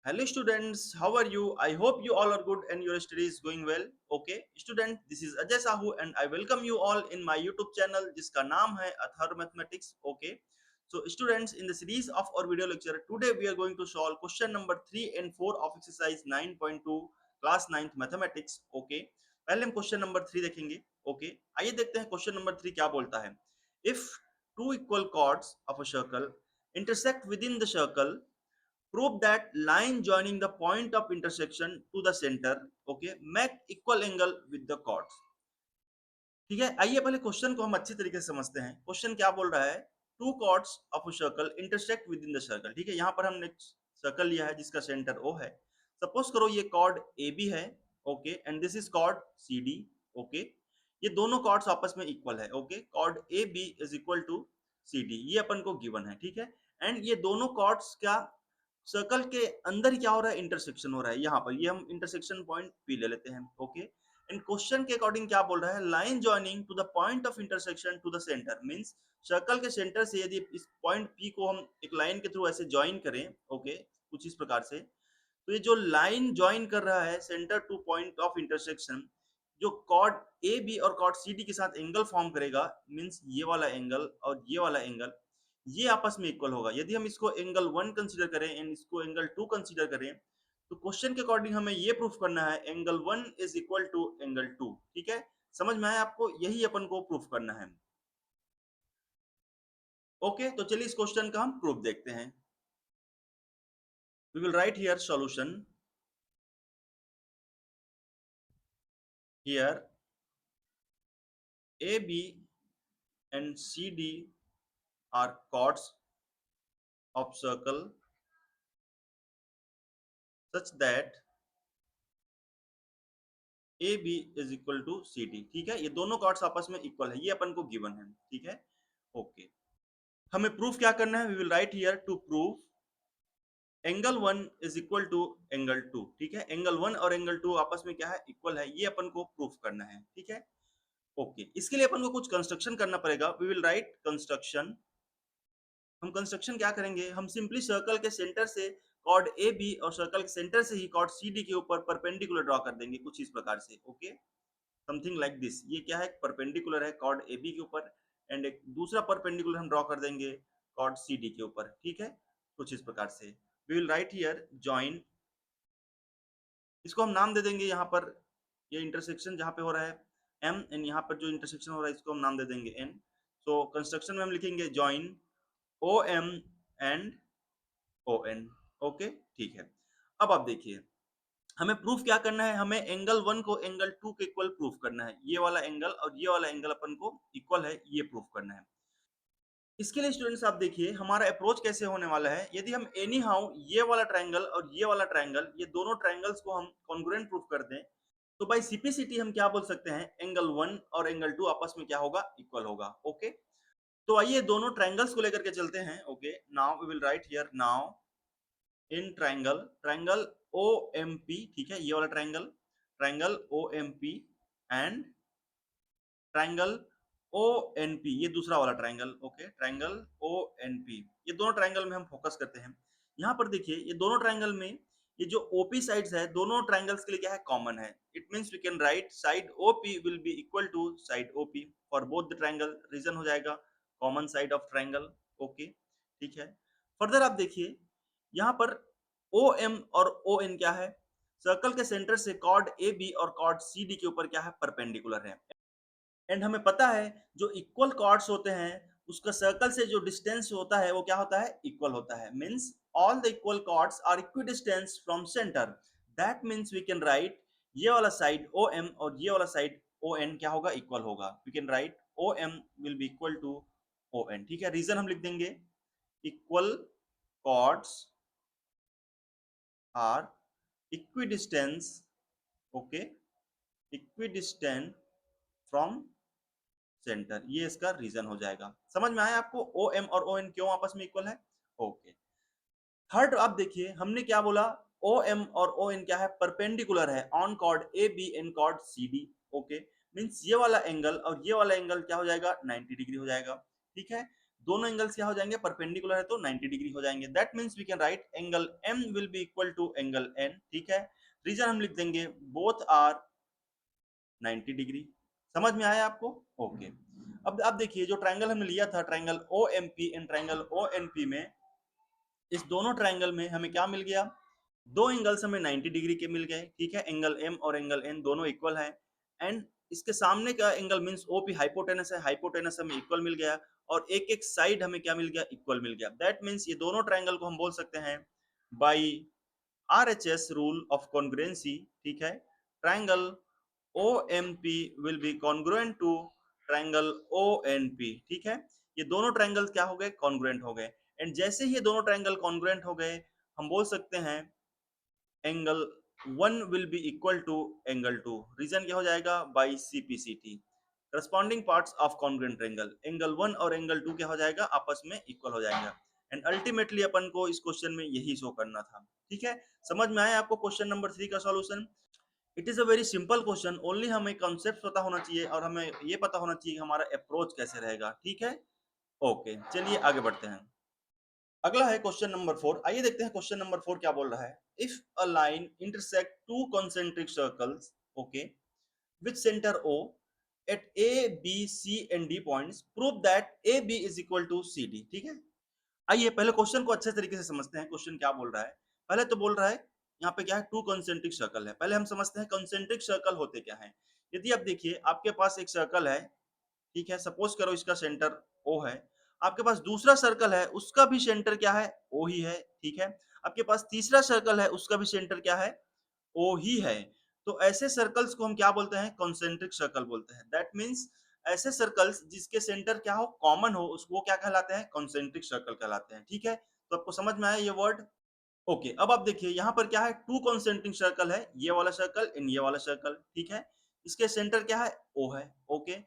Hello students, how are you? I hope you all are good and your study is going well. Okay, student, this is Ajay Sahu and I welcome you all in my YouTube channel जिसका नाम है अथर mathematics. Okay, so students, in the series of our video lecture today we are going to solve question number 3 and 4 of exercise 9.2 class 9th mathematics. Okay, पहले हम question number 3 देखेंगे. Okay, आइए देखते हैं क्वेश्चन नंबर 3 क्या बोलता है. If two equal chords of a circle intersect within the circle, prove that line joining the point of intersection to the center, okay, make equal angle with the chords. ठीक है, आइए पहले question को हम अच्छी तरीके से समझते हैं. क्वेश्चन क्या बोल रहा है, two chords of a circle intersect within the circle. ठीक है, यहाँ पर हमने सर्कल लिया है जिसका सेंटर ओ है. सपोज करो ये कॉर्ड ए बी है. Okay, and this is chord C D. Okay, ये दोनों कॉर्ड्स आपस में इक्वल है. Okay, chord A B is equal to C D, ये अपन को गिवन है. ठीक है, एंड ये दोनों कॉर्ड्स क्या सर्कल के अंदर ही क्या हो रहा है, इंटरसेक्शन हो रहा है. यहाँ पर ये हम इंटरसेक्शन पॉइंट पी ले लेते हैं. ओके, इन क्वेश्चन के अकॉर्डिंग क्या बोल रहा है, line joining to the point of intersection to the centre, means circle के सेंटर से यदि इस पॉइंट पी को हम एक लाइन के थ्रू ऐसे ज्वाइन करें. ओके, कुछ इस प्रकार से, तो ये जो लाइन ज्वाइन कर रहा है centre two point of intersection, जो कॉर्ड ए बी और कॉर्ड सी डी के साथ एंगल फॉर्म करेगा, मींस ये वाला एंगल और ये वाला एंगल, ये आपस में इक्वल होगा. यदि हम इसको एंगल 1 कंसीडर करें एंड इसको एंगल 2 कंसीडर करें, तो क्वेश्चन के अकॉर्डिंग हमें ये प्रूफ करना है angle 1 is equal to angle 2. ठीक है, समझ में आया आपको, यही अपन को प्रूफ करना है. ओके, तो चलिए इस क्वेश्चन का हम प्रूफ देखते हैं. We will write here solution. Here A B and C D are chords of circle such that A B is equal to C D. ठीक है, ये दोनों कॉर्ड्स आपस में इक्वल है, ये अपन को गिवन है. ठीक है, ओके, हमें प्रूफ क्या करना है, we will write here to proof angle 1 is equal to angle 2. ठीक है, एंगल 1 और एंगल 2 आपस में क्या है, इक्वल है, ये अपन को प्रूफ करना है. ठीक है, ओके, इसके लिए अपन को कुछ कंस्ट्रक्शन करना पड़ेगा. We will write construction. हम कंस्ट्रक्शन क्या करेंगे, हम सिंपली सर्कल के सेंटर से कॉर्ड ए बी और सर्कल के सेंटर से ही कॉर्ड सी डी के ऊपर परपेंडिकुलर ड्रॉ कर देंगे कुछ इस प्रकार से. Okay, something like this. ये क्या है, परपेंडिकुलर है कॉर्ड ए बी के ऊपर, एंड एक दूसरा परपेंडिकुलर हम ड्रॉ कर देंगे कॉर्ड सी डी के ऊपर. ठीक है, कुछ इस प्रकार से. We will write here join. इसको हम नाम दे देंगे यहाँ पर, ये इंटरसेक्शन जहाँ पे हो रहा है एम, एंड यहाँ पर जो इंटरसेक्शन हो रहा है इसको हम नाम दे देंगे एन. सो कंस्ट्रक्शन में हम लिखेंगे join O M and O N. Okay, ठीक है. अब आप देखिए, हमें प्रूफ क्या करना है, हमें एंगल 1 को एंगल 2 के इक्वल प्रूफ करना है. ये वाला एंगल और ये वाला एंगल अपन को इक्वल है, ये प्रूफ करना है. इसके लिए स्टूडेंट्स आप देखिए हमारा अप्रोच कैसे होने वाला है. यदि हम एनी हाउ ये वाला ट्रायंगल और ये वाला ट्रायंगल, ये दोनों ट्रायंगल्स को हम कॉन्ग्रुएंट प्रूफ कर दें, तो बाय सिंपलिसिटी हम क्या बोल सकते हैं, एंगल 1 और एंगल 2 आपस में क्या होगा, इक्वल होगा. ओके, तो आइए दोनों ट्रायंगल्स को लेकर के चलते हैं. Okay, now we will write here now in triangle, triangle O M P. ठीक है, ये वाला triangle, triangle O M P and triangle O N P, ये दूसरा वाला triangle. Okay, triangle O N P, ये दोनों ट्रायंगल में हम फोकस करते हैं. यहाँ पर देखिए ये दोनों ट्रायंगल में ये जो ओपी साइड्स है दोनों ट्रायंगल्स के लिए क्या है, कॉमन है. It means we can write side OP will be equal to side OP for both the triangle. Reason हो जाएगा common side of triangle. Okay, ठीक है. फर्दर आप देखिए यहाँ पर ओ एम और ओ एन क्या है, सर्कल के सेंटर से कॉर्ड ए बी और कॉर्ड सी डी के ऊपर क्या है, परपेंडिकुलर है. एंड हमें पता है जो इक्वल कॉर्ड्स होते हैं उसका सर्कल से जो डिस्टेंस होता है वो क्या होता है, इक्वल होता है. Means all the equal chords are equidistance from centre. That means we can write ये वाला साइड ओ एम और ये वाला साइड ओ एन क्या होगा, इक्वल होगा. We can write O M will be equal to O N. ठीक है, रीजन हम लिख देंगे equal chords are equidistance. Okay, equidistant from centre, ये इसका रीजन हो जाएगा. समझ में आया आपको ओ एम और ओ एन क्यों आपस में इक्वल है. ओके, थर्ड आप देखिए हमने क्या बोला, ओ एम और ओ एन क्या है, परपेंडिकुलर है on chord A B and chord C D. Okay, means ये वाला एंगल और ये वाला एंगल क्या हो जाएगा, 90 डिग्री हो जाएगा. ठीक है, दोनों एंगल्स क्या हो जाएंगे, परपेंडिकुलर है तो 90 डिग्री हो जाएंगे। That means we can write angle M will be equal to angle N, ठीक है। रीजन हम लिख देंगे बोथ आर 90 डिग्री। समझ में आया आपको? ओके। अब देखिए जो ट्रायंगल हमने लिया था, triangle OMP and triangle ONP में, इस दोनों ट्रायंगल में हमें क्या मिल गया, दो एंगल्स हमें 90 डिग्री के मिल गए, ठीक है। एंगल M और एंगल N दोनों इक्वल है, एंड इसके सामने का एंगल मींस OP हाइपोटेनस है, हाइपोटेनस हमें इक्वल मिल गया, और एक एक साइड हमें क्या मिल गया, इक्वल मिल गया। दैट मींस ये दोनों ट्रायंगल को हम बोल सकते हैं by RHS rule of congruency, ठीक है। Triangle OMP will be congruent to triangle ONP, ठीक है। ये दोनों ट्रायंगल क्या हो गए, कॉन्ग्रुएंट हो गए, एंड जैसे ही ये दोनों ट्रायंगल कॉन्ग्रुएंट हो गए, हम बोल सकते हैं angle 1 will be equal to angle 2। Reason क्या हो जाएगा, by CPCT, corresponding parts of congruent triangle. Angle 1 और एंगल 2 क्या हो जाएगा, आपस में इक्वल हो जाएगा, एंड अल्टीमेटली अपन को इस क्वेश्चन में यही शो करना था, ठीक है। समझ में आया आपको क्वेश्चन नंबर 3 का solution? It is a very simple question, only हमें कॉन्सेप्ट पता होना चाहिए और हमें ये पता होना चाहिए कि हमारा अप्रोच कैसे रहेगा, ठीक है। ओके, चलिए आगे बढ़ते हैं। अगला है क्वेश्चन नंबर 4। आइए देखते हैं क्वेश्चन नंबर 4 क्या बोल रहा है। If a line intersect to concentric circles, okay, with centre O at A, B, C and D points, prove that AB is equal to CD, ठीक है। आइए पहले क्वेश्चन को अच्छे तरीके से समझते हैं, क्वेश्चन क्या बोल रहा है। पहले तो बोल रहा है यहाँ पे क्या है, टू कॉन्सेंट्रिक सर्कल है। पहले हम समझते हैं कॉन्सेंट्रिक सर्कल होते क्या है। यदि आप देखिए आपके पास एक सर्कल है, ठीक है, सपोज करो इसका सेंटर O है, आपके पास दूसरा सर्कल है उसका भी सेंटर क्या है, O ही है, ठीक है। आपके पास तीसरा सर्कल है उसका भी सेंटर क्या है, O ही है। तो ऐसे सर्कल्स को हम क्या बोलते हैं, कॉन्सेंट्रिक सर्कल बोलते हैं। दैट मीन्स ऐसे सर्कल्स जिसके सेंटर क्या हो, कॉमन हो, उसको क्या कहलाते हैं, कॉन्सेंट्रिक सर्कल कहलाते हैं, ठीक है। तो आपको समझ में आया ये वर्ड? ओके, अब आप देखिए यहाँ पर क्या है, टू कॉन्सेंट्रिक सर्कल है, ये वाला सर्कल एंड ये वाला सर्कल, ठीक है। इसके सेंटर क्या है, O है, ओके।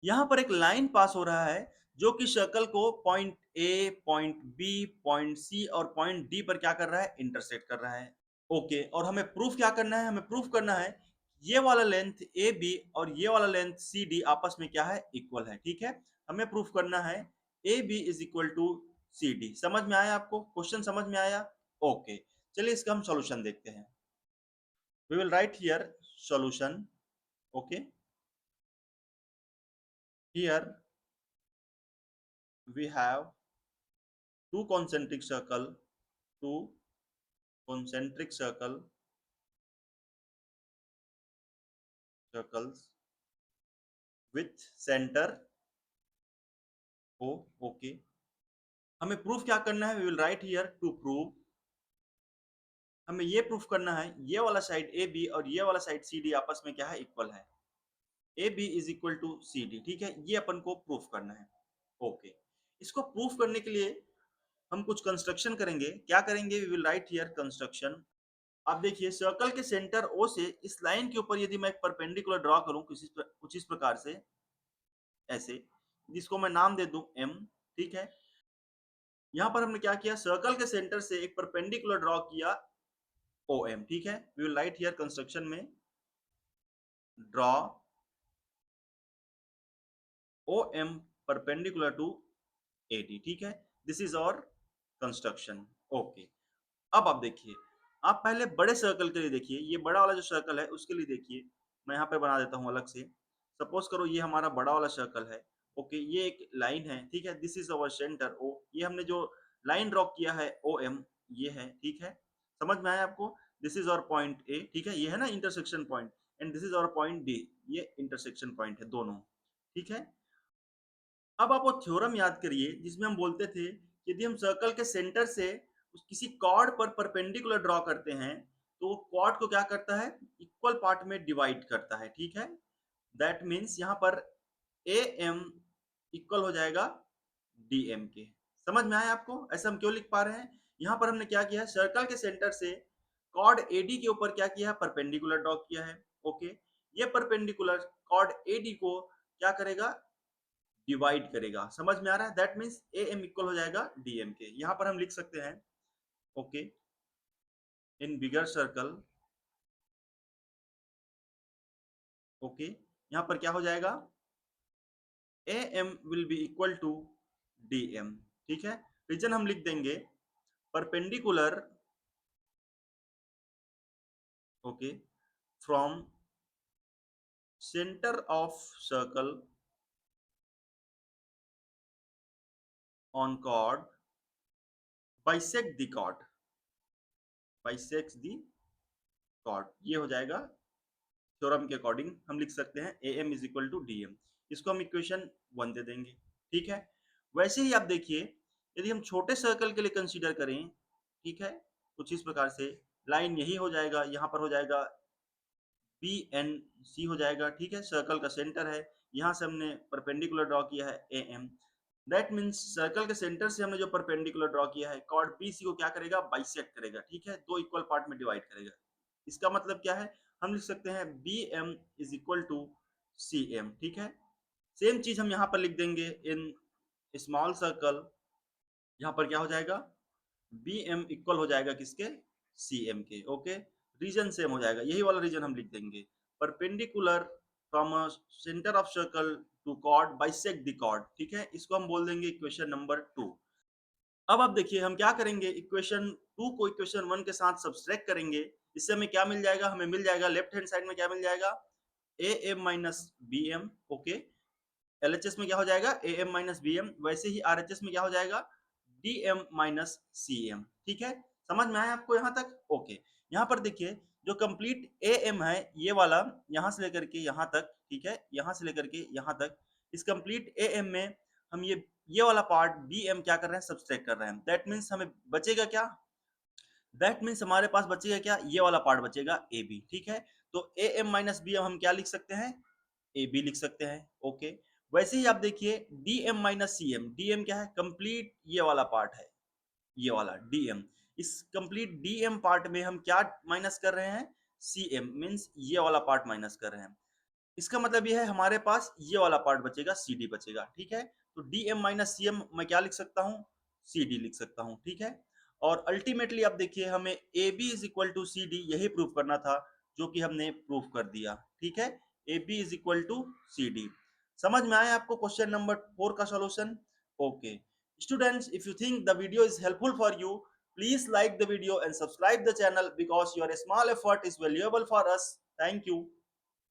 यहाँ पर एक लाइन पास हो रहा है जो कि सर्कल को point A, point B, point C और पॉइंट डी पर क्या कर रहा है, इंटरसेक्ट कर रहा है, ओके। और हमें प्रूफ क्या करना है, हमें प्रूफ करना है ये वाला लेंथ ए बी और ये वाला लेंथ सी डी आपस में क्या है, इक्वल है, ठीक है। हमें प्रूफ करना है A B is equal to C D. समझ में आया आपको, क्वेश्चन समझ में आया? ओके, चलिए इसका हम सॉल्यूशन देखते हैं। We will write here solution, okay. Here we have two concentric circle, two concentric circles with center O, okay। हमें प्रूफ क्या करना है, we will write here to prove, हमें ये प्रूफ करना है ये वाला साइड ए बी और ये वाला साइड सी डी आपस में क्या है, इक्वल है। A B is equal to C D, ठीक है, ये अपन को प्रूफ करना है, ओके। इसको प्रूफ करने के लिए हम कुछ कंस्ट्रक्शन करेंगे। क्या करेंगे, we will write here construction. आप देखिए सर्कल के सेंटर O से इस लाइन के ऊपर यदि मैं एक परपेंडिकुलर ड्रॉ करूं कुछ इस प्रकार से, ऐसे, जिसको मैं नाम दे दूं M, ठीक है। यहां पर हमने क्या किया, सर्कल के सेंटर से एक परपेंडिकुलर ड्रॉ किया OM, ठीक है। We will write here construction में draw OM perpendicular to AD, ठीक है। This is our construction, okay. अब आप देखिए, आप पहले बड़े सर्कल के लिए देखिए, ये बड़ा वाला जो सर्कल है उसके लिए देखिए, मैं यहाँ पे बना देता हूँ अलग से। सपोज करो ये हमारा बड़ा वाला सर्कल है, ओके, ये एक लाइन है, ठीक है। This is our centre O, ये हमने जो लाइन ड्रॉ किया है OM, ये है, ठीक है। समझ में आया आपको? दिस इज और पॉइंट A, ठीक है, ये है ना intersection point, and this is और पॉइंट D, ये इंटरसेक्शन पॉइंट है दोनों, ठीक है। अब आप वो थ्योरम याद करिए जिसमें हम बोलते थे यदि हम सर्कल के सेंटर से किसी कॉर्ड पर परपेंडिकुलर ड्रॉ करते हैं तो वो कॉर्ड को क्या करता है, इक्वल पार्ट में डिवाइड करता है, ठीक है। दैट मीन्स यहाँ पर ए एम इक्वल हो जाएगा डी एम के। समझ में आया आपको, ऐसा हम क्यों लिख पा रहे हैं? यहाँ पर हमने क्या किया है, सर्कल के सेंटर से कॉर्ड एडी के ऊपर क्या किया है, परपेंडिकुलर ड्रॉ किया है, ओके। ये परपेंडिकुलर कॉर्ड एडी को क्या करेगा, डिवाइड करेगा। समझ में आ रहा है? That means A M equal हो जाएगा डी एम के। यहाँ पर हम लिख सकते हैं, okay, in bigger circle, okay, यहाँ पर क्या हो जाएगा, A M will be equal to DM, ठीक है। रीजन हम लिख देंगे perpendicular, okay, from centre of circle on chord bisect the chord, bisect the chord, ये हो जाएगा थ्योरम के अकॉर्डिंग हम लिख सकते हैं AM is equal to DM। इसको हम इक्वेशन 1 दे देंगे, ठीक है। वैसे ही आप देखिए, यदि हम छोटे सर्कल के लिए कंसीडर करें, ठीक है, कुछ इस प्रकार से लाइन यही हो जाएगा, यहाँ पर हो जाएगा BNC हो जाएगा, ठीक है, सर्कल का सेंटर है, यहाँ से हमने परपेंडिकुलर ड्रॉ किया है AM, दैट मीन्स सर्कल के सेंटर से हमने जो परपेंडिकुलर ड्रॉ किया है, कॉर्ड BC को क्या करेगा, बाइसेक्ट करेगा, ठीक है, दो इक्वल पार्ट में डिवाइड करेगा। इसका मतलब क्या है, हम लिख सकते हैं BM is equal to CM, ठीक है। सेम चीज हम यहाँ पर लिख देंगे इन स्मॉल सर्कल, यहाँ पर क्या हो जाएगा, BM इक्वल हो जाएगा किसके, CM के, ओके। रीजन सेम हो जाएगा, यही वाला रीजन हम लिख देंगे, perpendicular from a centre of circle to chord bisect the chord, ठीक है। इसको हम बोल देंगे इक्वेशन नंबर 2। अब आप देखिए हम क्या करेंगे, इक्वेशन 2 को इक्वेशन 1 के साथ सब्सट्रैक्ट करेंगे, इससे हमें क्या मिल जाएगा, हमें मिल जाएगा लेफ्ट हैंड साइड में क्या मिल जाएगा, AM minus BM, okay. LHS में क्या हो जाएगा, AM माइनस BM, वैसे ही RHS में क्या हो जाएगा, DM माइनस CM, ठीक है। समझ में आया आपको यहाँ तक, ओके। यहाँ पर देखिए जो कंप्लीट AM है ये वाला, यहाँ से लेकर के यहाँ तक, ठीक है, यहाँ से लेकर के यहाँ तक, इस कंप्लीट AM में हम ये वाला पार्ट BM क्या कर रहे हैं, सब्सट्रैक्ट कर रहे हैं। दैट मीन्स हमें बचेगा क्या, दैट मीन्स हमारे पास बचेगा क्या, ये वाला पार्ट बचेगा AB, ठीक है। तो AM माइनस BM हम क्या लिख सकते हैं, AB लिख सकते हैं, ओके। वैसे ही आप देखिए DM माइनस CM, DM क्या है, कंप्लीट ये वाला पार्ट है, ये वाला DM, इस कंप्लीट DM पार्ट में हम क्या माइनस कर रहे हैं, CM मीन्स ये वाला पार्ट माइनस कर रहे हैं। इसका मतलब ये है हमारे पास ये वाला पार्ट बचेगा, CD बचेगा, ठीक है। तो DM माइनस CM मैं क्या लिख सकता हूँ, CD लिख सकता हूँ, ठीक है। और अल्टीमेटली आप देखिए हमें AB is equal to CD यही प्रूफ करना था, जो कि हमने प्रूफ कर दिया, ठीक है। AB is equal to CD। समझ में आया आपको क्वेश्चन नंबर 4 का solution, okay. Students, if you think the video is helpful for you, please like the video and subscribe the channel because your small effort is valuable for us. Thank you.